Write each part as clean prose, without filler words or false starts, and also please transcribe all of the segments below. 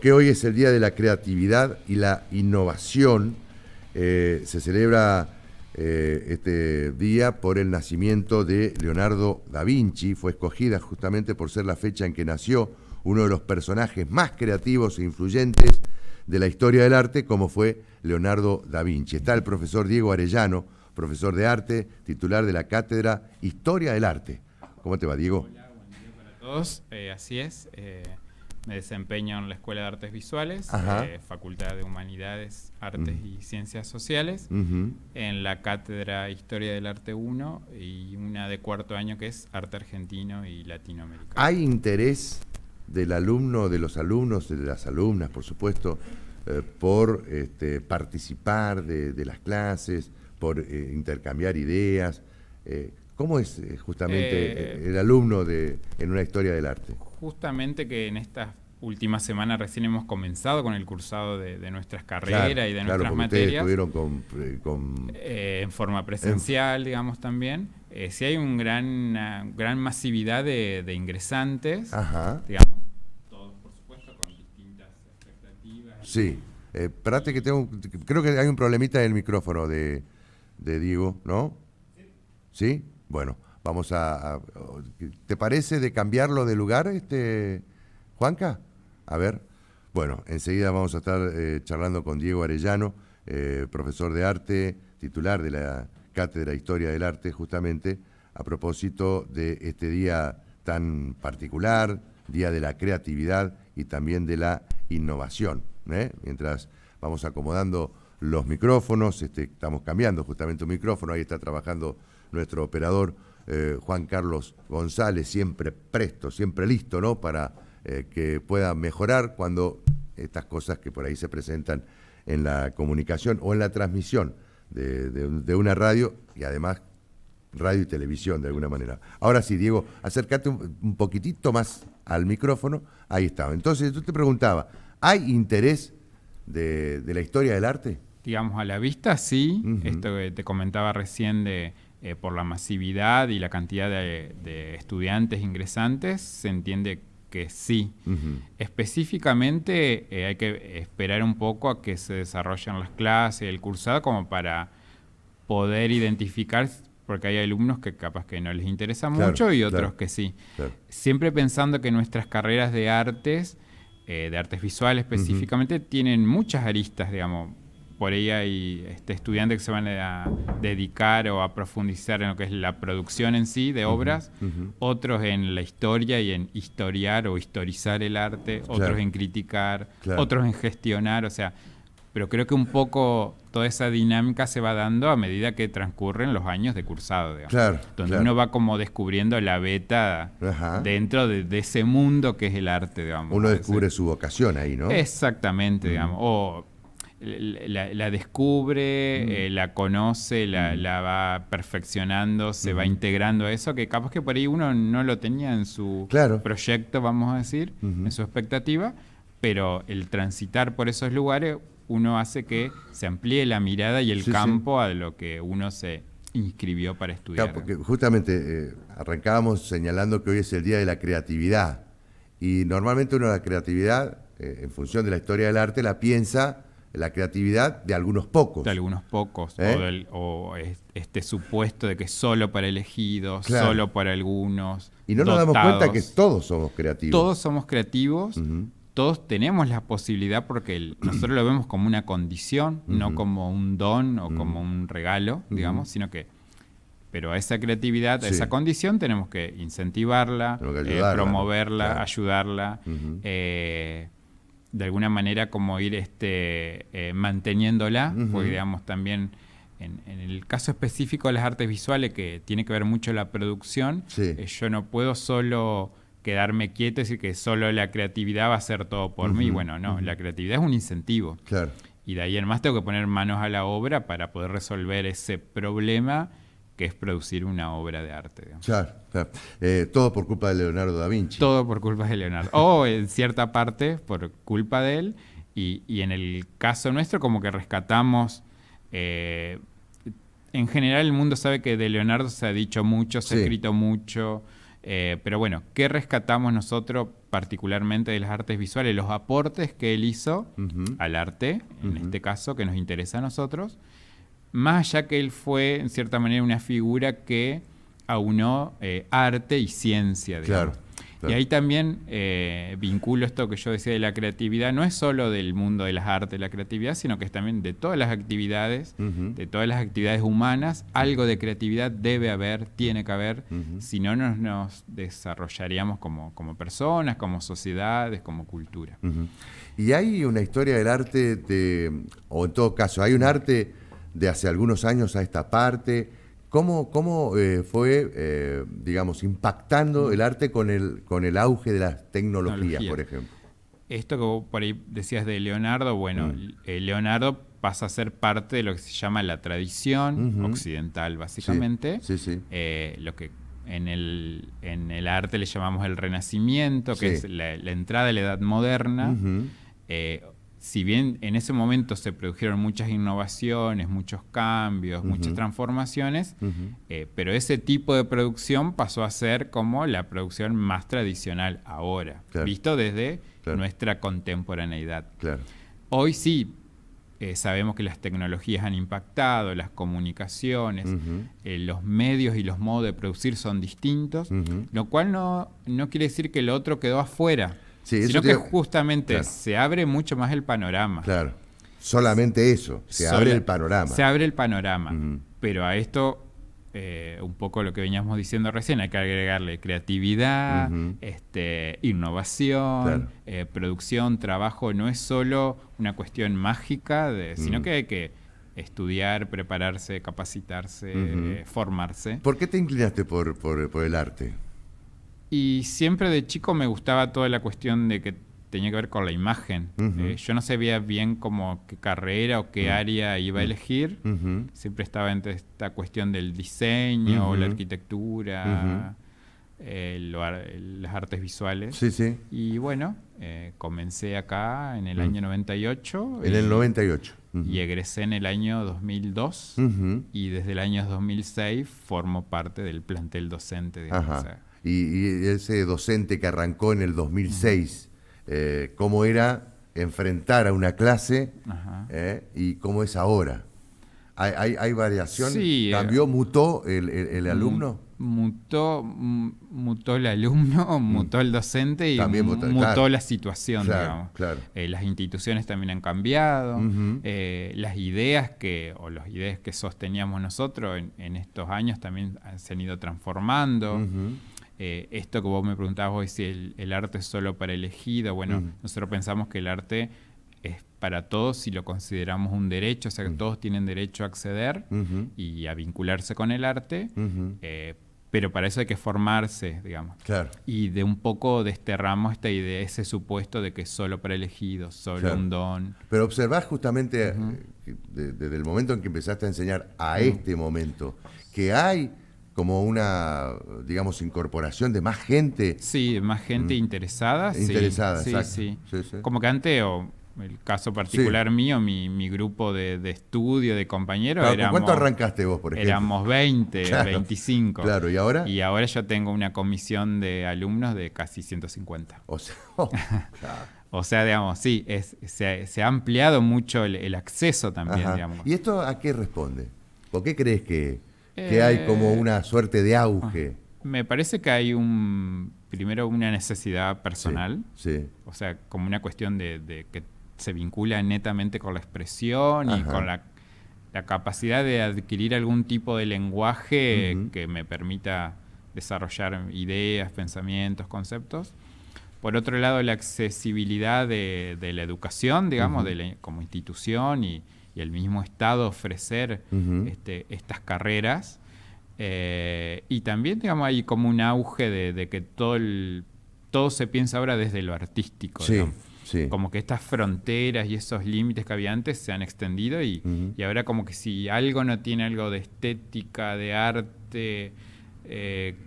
Que hoy es el Día de la Creatividad y la Innovación. Se celebra este día por el nacimiento de Leonardo da Vinci. Fue escogida justamente por ser la fecha en que nació uno de los personajes más creativos e influyentes de la historia del arte, como fue Leonardo da Vinci. Está el profesor Diego Arellano, profesor de arte, titular de la Cátedra Historia del Arte. ¿Cómo te va, Diego? Hola, buen día para todos. Así es, me desempeño en la Escuela de Artes Visuales, Facultad de Humanidades, Artes y Ciencias Sociales, en la Cátedra Historia del Arte 1 y una de cuarto año que es Arte Argentino y Latinoamericano. ¿Hay interés del alumno, de los alumnos, de las alumnas, por supuesto, por participar de las clases, por intercambiar ideas? ¿Cómo es justamente el alumno en una historia del arte? Justamente que en estas últimas semanas recién hemos comenzado con el cursado de nuestras carreras y de nuestras materias. Ustedes estuvieron en forma presencial, digamos, también. Sí hay una gran masividad de ingresantes, digamos, todos por supuesto con distintas expectativas. Sí, espérate que creo que hay un problemita en el micrófono de Diego, ¿no? ¿Sí? Bueno, vamos ¿te parece de cambiarlo de lugar, Juanca? A ver. Bueno, enseguida vamos a estar charlando con Diego Arellano, profesor de arte, titular de la Cátedra Historia del Arte, justamente a propósito de este día tan particular, Día de la Creatividad y también de la Innovación. Mientras vamos acomodando los micrófonos, estamos cambiando justamente un micrófono, ahí está trabajando nuestro operador Juan Carlos González, siempre presto, siempre listo, ¿no? Para que pueda mejorar cuando estas cosas que por ahí se presentan en la comunicación o en la transmisión de una radio, y además radio y televisión de alguna manera. Ahora sí, Diego, acércate un poquitito más al micrófono, ahí está. Entonces, tú te preguntaba, ¿hay interés de la historia del arte? Digamos, a la vista sí, esto que te comentaba recién por la masividad y la cantidad de estudiantes ingresantes, se entiende que sí. Específicamente hay que esperar un poco a que se desarrollen las clases, el cursado, como para poder identificar, porque hay alumnos que capaz que no les interesa mucho y otros que sí. Claro. Siempre pensando que nuestras carreras de artes visuales específicamente, tienen muchas aristas, digamos. Por ahí hay estudiantes que se van a dedicar o a profundizar en lo que es la producción en sí de obras, otros en la historia y en historiar o historizar el arte, otros en criticar, otros en gestionar, o sea, pero creo que un poco toda esa dinámica se va dando a medida que transcurren los años de cursado, digamos, donde uno va como descubriendo la beta dentro de ese mundo que es el arte, digamos. Uno descubre su vocación ahí, ¿no? Exactamente, digamos, o la descubre, la conoce, la va perfeccionando, se va integrando a eso, que capaz que por ahí uno no lo tenía en su proyecto, vamos a decir, en su expectativa, pero el transitar por esos lugares uno hace que se amplíe la mirada y el campo a lo que uno se inscribió para estudiar. Claro, porque justamente arrancábamos señalando que hoy es el Día de la Creatividad, y normalmente uno la creatividad, en función de la historia del arte, la piensa la creatividad de algunos pocos. De algunos pocos, o este supuesto de que solo para elegidos, solo para algunos. Y no nos damos cuenta que todos somos creativos. Todos somos creativos, todos tenemos la posibilidad, porque nosotros lo vemos como una condición, no como un don o como un regalo, digamos, sino que, pero a esa creatividad, a esa condición, tenemos que incentivarla, promoverla, ayudarla, de alguna manera como ir manteniéndola, porque digamos también en el caso específico de las artes visuales, que tiene que ver mucho la producción, yo no puedo solo quedarme quieto y decir que solo la creatividad va a hacer todo por mí. Bueno, no, la creatividad es un incentivo. Y de ahí en más tengo que poner manos a la obra para poder resolver ese problema que es producir una obra de arte. Digamos. Todo por culpa de Leonardo da Vinci. Todo por culpa de Leonardo. O en cierta parte por culpa de él. Y en el caso nuestro como que rescatamos... en general el mundo sabe que de Leonardo se ha dicho mucho, se ha escrito mucho, Pero bueno, ¿qué rescatamos nosotros particularmente de las artes visuales? Los aportes que él hizo al arte, en este caso, que nos interesa a nosotros, más allá que él fue, en cierta manera, una figura que aunó arte y ciencia, digamos. Claro. Y ahí también vinculo esto que yo decía de la creatividad, no es solo del mundo de las artes, la creatividad, sino que es también de todas las actividades, de todas las actividades humanas, algo de creatividad debe haber, tiene que haber, si no nos desarrollaríamos como personas, como sociedades, como cultura. Y hay una historia del arte, o en todo caso, hay un arte de hace algunos años a esta parte. ¿Cómo fue, digamos, impactando el arte con el auge de las tecnologías, por ejemplo? Esto que vos por ahí decías de Leonardo, bueno, Leonardo pasa a ser parte de lo que se llama la tradición occidental, básicamente. Sí. Lo que en el arte le llamamos el Renacimiento, que es la entrada de la Edad Moderna. Si bien en ese momento se produjeron muchas innovaciones, muchos cambios, muchas transformaciones, pero ese tipo de producción pasó a ser como la producción más tradicional ahora, visto desde nuestra contemporaneidad. Hoy sí sabemos que las tecnologías han impactado, las comunicaciones, los medios y los modos de producir son distintos, lo cual no quiere decir que el otro quedó afuera. Sí, sino que justamente se abre mucho más el panorama. Claro, solamente eso, se abre el panorama. Se abre el panorama, pero a esto, un poco lo que veníamos diciendo recién, hay que agregarle creatividad, innovación, producción, trabajo. No es solo una cuestión mágica, sino que hay que estudiar, prepararse, capacitarse, formarse. ¿Por qué te inclinaste por el arte? Y siempre de chico me gustaba toda la cuestión de que tenía que ver con la imagen. Yo no sabía bien como qué carrera o qué área iba a elegir. Siempre estaba entre esta cuestión del diseño, la arquitectura, las artes visuales. Y bueno, comencé acá en el año 98. En el 98. Y egresé en el año 2002. Y desde el año 2006 formo parte del plantel docente, digamos. Y ese docente que arrancó en el 2006, ¿cómo era enfrentar a una clase y cómo es ahora? ¿Hay variación? Sí, ¿Cambió, mutó el alumno? Mutó el alumno, mutó el docente y también mutó la situación, digamos. Las instituciones también han cambiado, las ideas o las ideas que sosteníamos nosotros en estos años también se han ido transformando. Esto que vos me preguntabas hoy, si el arte es solo para elegido, bueno, nosotros pensamos que el arte es para todos si lo consideramos un derecho, o sea que todos tienen derecho a acceder y a vincularse con el arte, pero para eso hay que formarse, digamos. Y de un poco desterramos esta idea, ese supuesto de que es solo para elegidos, solo un don. Pero observás justamente desde el momento en que empezaste a enseñar a este momento, que hay como una, digamos, incorporación de más gente. Sí, más gente interesada. Interesada, sí, exacto. Sí. Como que antes, o el caso particular mío, mi grupo de estudio, de compañeros, ¿Con cuánto arrancaste vos, por ejemplo? Éramos 20, 25. Claro, ¿y ahora? Y ahora yo tengo una comisión de alumnos de casi 150. O sea, o sea, digamos, sí, se ha ampliado mucho el acceso también, digamos. ¿Y esto a qué responde? ¿Por qué crees que hay como una suerte de auge? Me parece que hay primero una necesidad personal, o sea, como una cuestión de que se vincula netamente con la expresión y con la capacidad de adquirir algún tipo de lenguaje que me permita desarrollar ideas, pensamientos, conceptos. Por otro lado, la accesibilidad de la educación, digamos, como institución y el mismo Estado ofrecer estas carreras. Y también, digamos, hay como un auge de que todo se piensa ahora desde lo artístico, digamos. Como que estas fronteras y esos límites que había antes se han extendido y ahora como que si algo no tiene algo de estética, de arte,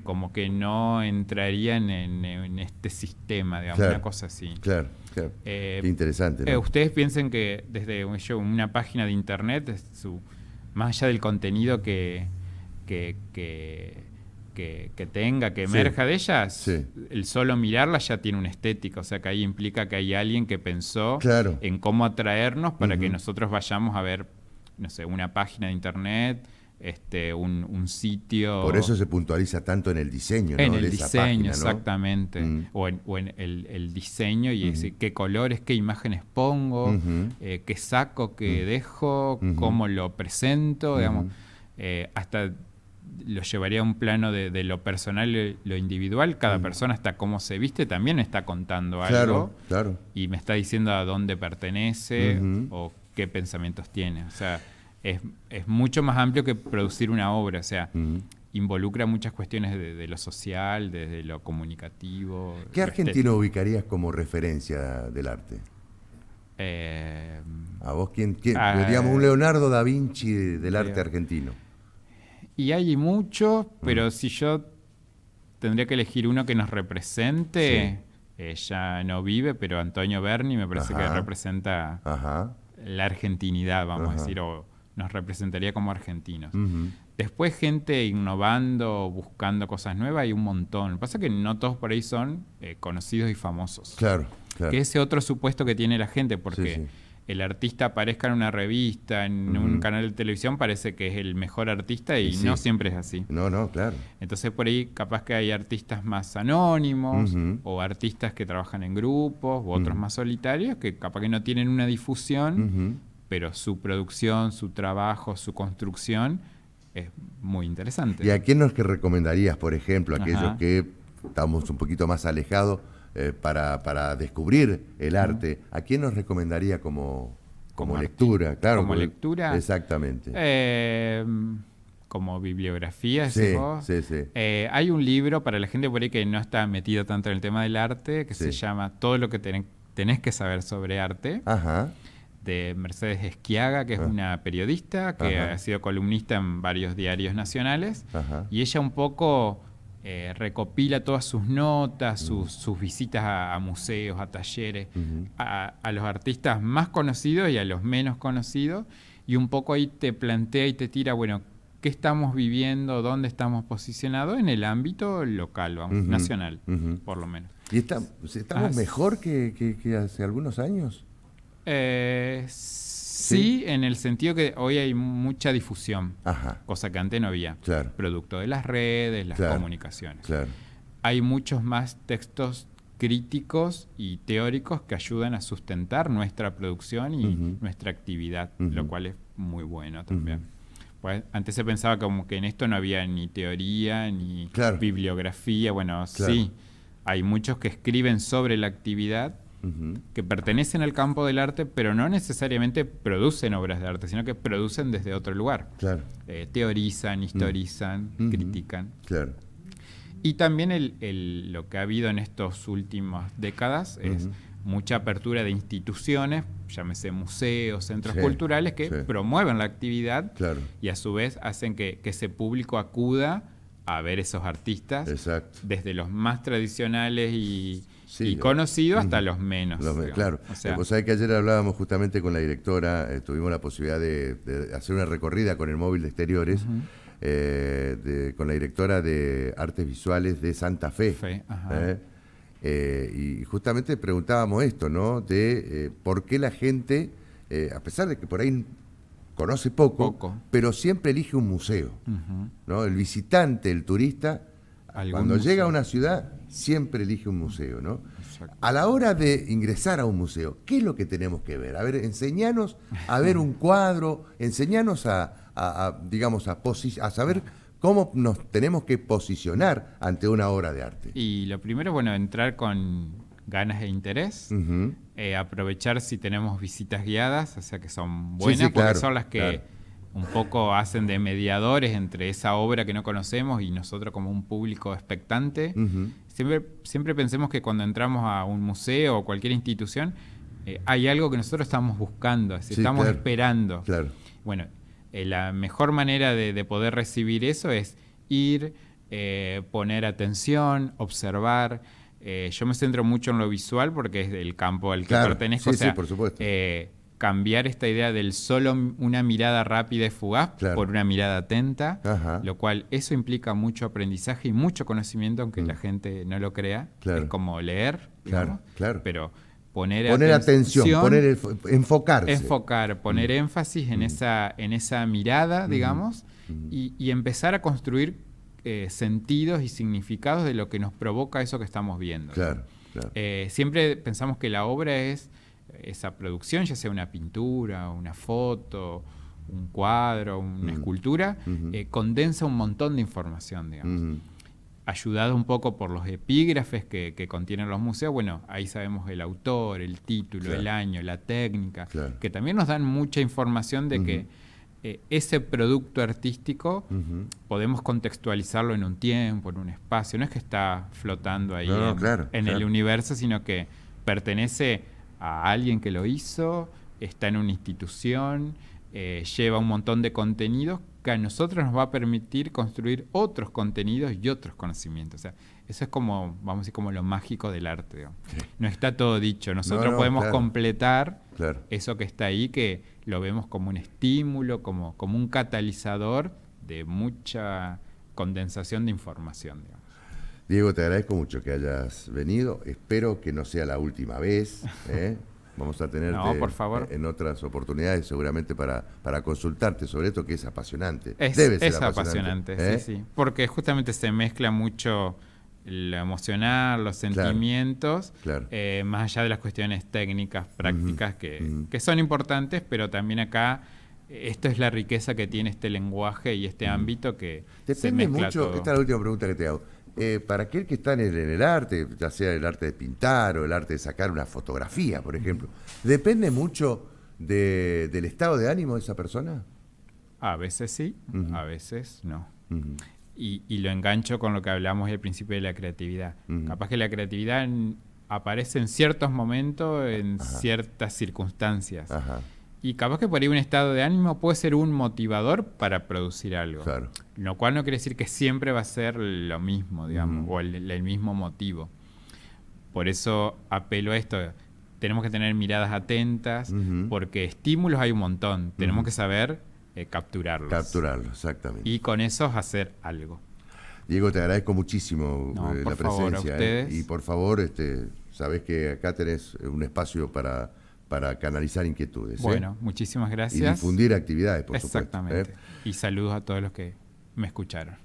como que no entraría en este sistema, digamos, una cosa así. Claro. Qué interesante, ¿no? Ustedes piensen que desde una página de internet, más allá del contenido que tenga, que emerja de ellas, el solo mirarla ya tiene una estética, o sea que ahí implica que hay alguien que pensó en cómo atraernos para que nosotros vayamos a ver, no sé, una página de internet, un sitio. Por eso se puntualiza tanto en el diseño, ¿no? En el de esa diseño, página, ¿no? Exactamente. O en el diseño y decir qué colores, qué imágenes pongo, qué saco, qué dejo, cómo lo presento, digamos. Hasta lo llevaría a un plano de lo personal y lo individual. Cada persona, hasta cómo se viste, también está contando algo. Claro. Y me está diciendo a dónde pertenece o qué pensamientos tiene. O sea, es mucho más amplio que producir una obra. O sea, involucra muchas cuestiones de lo social, desde lo comunicativo. ¿Qué argentino ubicarías como referencia del arte? ¿A vos quién? Digamos, un Leonardo da Vinci del arte argentino. Y hay muchos, pero si yo tendría que elegir uno que nos represente, ya no vive, pero Antonio Berni me parece que representa la argentinidad, vamos a decir, o nos representaría como argentinos. Después gente innovando, buscando cosas nuevas, hay un montón. Lo que pasa es que no todos por ahí son conocidos y famosos. Claro. Que ese otro supuesto que tiene la gente, porque el artista aparezca en una revista, en un canal de televisión, parece que es el mejor artista y no siempre es así. No, claro. Entonces por ahí capaz que hay artistas más anónimos o artistas que trabajan en grupos u otros más solitarios que capaz que no tienen una difusión, pero su producción, su trabajo, su construcción es muy interesante. ¿Y a quién nos recomendarías, por ejemplo, aquellos que estamos un poquito más alejados para descubrir el arte? ¿A quién nos recomendaría como lectura? Claro, como lectura. Exactamente. Como bibliografía, decís vos. Sí. Hay un libro para la gente por ahí que no está metida tanto en el tema del arte, que se llama Todo lo que tenés que saber sobre arte. De Mercedes Esquiaga, que es una periodista que ha sido columnista en varios diarios nacionales, y ella un poco recopila todas sus notas, sus visitas a museos, a talleres, a los artistas más conocidos y a los menos conocidos, y un poco ahí te plantea y te tira, bueno, ¿qué estamos viviendo? ¿Dónde estamos posicionados? En el ámbito local, vamos, nacional, por lo menos. ¿Y estamos mejor que hace algunos años? Sí, en el sentido que hoy hay mucha difusión, cosa que antes no había. Producto de las redes, las comunicaciones. Hay muchos más textos críticos y teóricos que ayudan a sustentar nuestra producción y nuestra actividad, lo cual es muy bueno también. Pues antes se pensaba como que en esto no había ni teoría ni bibliografía. Bueno, sí, hay muchos que escriben sobre la actividad, que pertenecen al campo del arte, pero no necesariamente producen obras de arte, sino que producen desde otro lugar. Teorizan, historizan, critican. Y también lo que ha habido en estas últimas décadas es mucha apertura de instituciones, llámese museos, centros culturales, que promueven la actividad y a su vez hacen que ese público acuda a ver esos artistas, desde los más tradicionales y conocidos hasta los menos. Claro. O sea, vos sabés que ayer hablábamos justamente con la directora, tuvimos la posibilidad de hacer una recorrida con el móvil de exteriores, con la directora de Artes Visuales de Santa Fe. Y justamente preguntábamos esto, ¿no? De por qué la gente, a pesar de que por ahí conoce poco, pero siempre elige un museo, ¿no? El visitante, el turista, cuando llega a una ciudad, siempre elige un museo, ¿no? A la hora de ingresar a un museo, ¿qué es lo que tenemos que ver? A ver, enseñanos a ver un cuadro, enseñanos digamos, a saber cómo nos tenemos que posicionar ante una obra de arte. Y lo primero, bueno, entrar con ganas e interés, aprovechar si tenemos visitas guiadas, o sea que son buenas, porque son las que un poco hacen de mediadores entre esa obra que no conocemos y nosotros como un público expectante. Siempre pensemos que cuando entramos a un museo o cualquier institución, hay algo que nosotros estamos buscando, estamos esperando. Bueno, la mejor manera de poder recibir eso es ir, poner atención, observar. Yo me centro mucho en lo visual porque es el campo al que pertenezco. Por supuesto. cambiar esta idea del solo una mirada rápida y fugaz por una mirada atenta, lo cual eso implica mucho aprendizaje y mucho conocimiento, aunque la gente no lo crea. Es como leer, digamos, pero poner atención, enfocarse. Poner énfasis en esa mirada, digamos, y empezar a construir sentidos y significados de lo que nos provoca eso que estamos viendo. Siempre pensamos que la obra es esa producción, ya sea una pintura, una foto, un cuadro, una escultura, condensa un montón de información, digamos. Ayudado un poco por los epígrafes que contienen los museos, bueno, ahí sabemos el autor, el título, el año, la técnica, que también nos dan mucha información de que ese producto artístico podemos contextualizarlo en un tiempo, en un espacio. No es que está flotando ahí en el universo, sino que pertenece a alguien que lo hizo, está en una institución, lleva un montón de contenidos que a nosotros nos va a permitir construir otros contenidos y otros conocimientos. O sea, eso es como, vamos a decir, como lo mágico del arte, digamos. No está todo dicho. Nosotros podemos completar eso que está ahí, que lo vemos como un estímulo, como un catalizador de mucha condensación de información, digamos. Diego, te agradezco mucho que hayas venido. Espero que no sea la última vez. Vamos a tenerte en otras oportunidades seguramente para consultarte sobre esto que es apasionante. Debe ser apasionante, sí. Porque justamente se mezcla mucho lo emocional, los sentimientos, más allá de las cuestiones técnicas, prácticas, que son importantes, pero también acá esto es la riqueza que tiene este lenguaje y este ámbito que se mezcla mucho, todo. Esta es la última pregunta que te hago. Para aquel que está en el arte, ya sea el arte de pintar o el arte de sacar una fotografía, por ejemplo, ¿depende mucho del estado de ánimo de esa persona? A veces sí, a veces no. Y lo engancho con lo que hablamos al principio de la creatividad. Capaz que la creatividad aparece en ciertos momentos, en ciertas circunstancias. Y capaz que por ahí un estado de ánimo puede ser un motivador para producir algo. Lo cual no quiere decir que siempre va a ser lo mismo, digamos, o el mismo motivo. Por eso apelo a esto. Tenemos que tener miradas atentas, porque estímulos hay un montón. Tenemos que saber capturarlos. Exactamente. Y con eso hacer algo. Diego, te agradezco muchísimo la presencia. Ustedes. Y por favor, sabés que acá tenés un espacio para canalizar inquietudes. Bueno, muchísimas gracias. Y difundir actividades, por supuesto. Exactamente. Y saludos a todos los que me escucharon.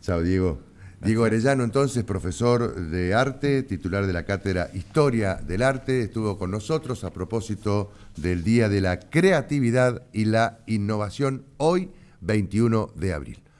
Chao, Diego. Gracias. Diego Arellano, entonces, profesor de arte, titular de la Cátedra Historia del Arte, estuvo con nosotros a propósito del Día de la Creatividad y la Innovación, hoy, 21 de abril.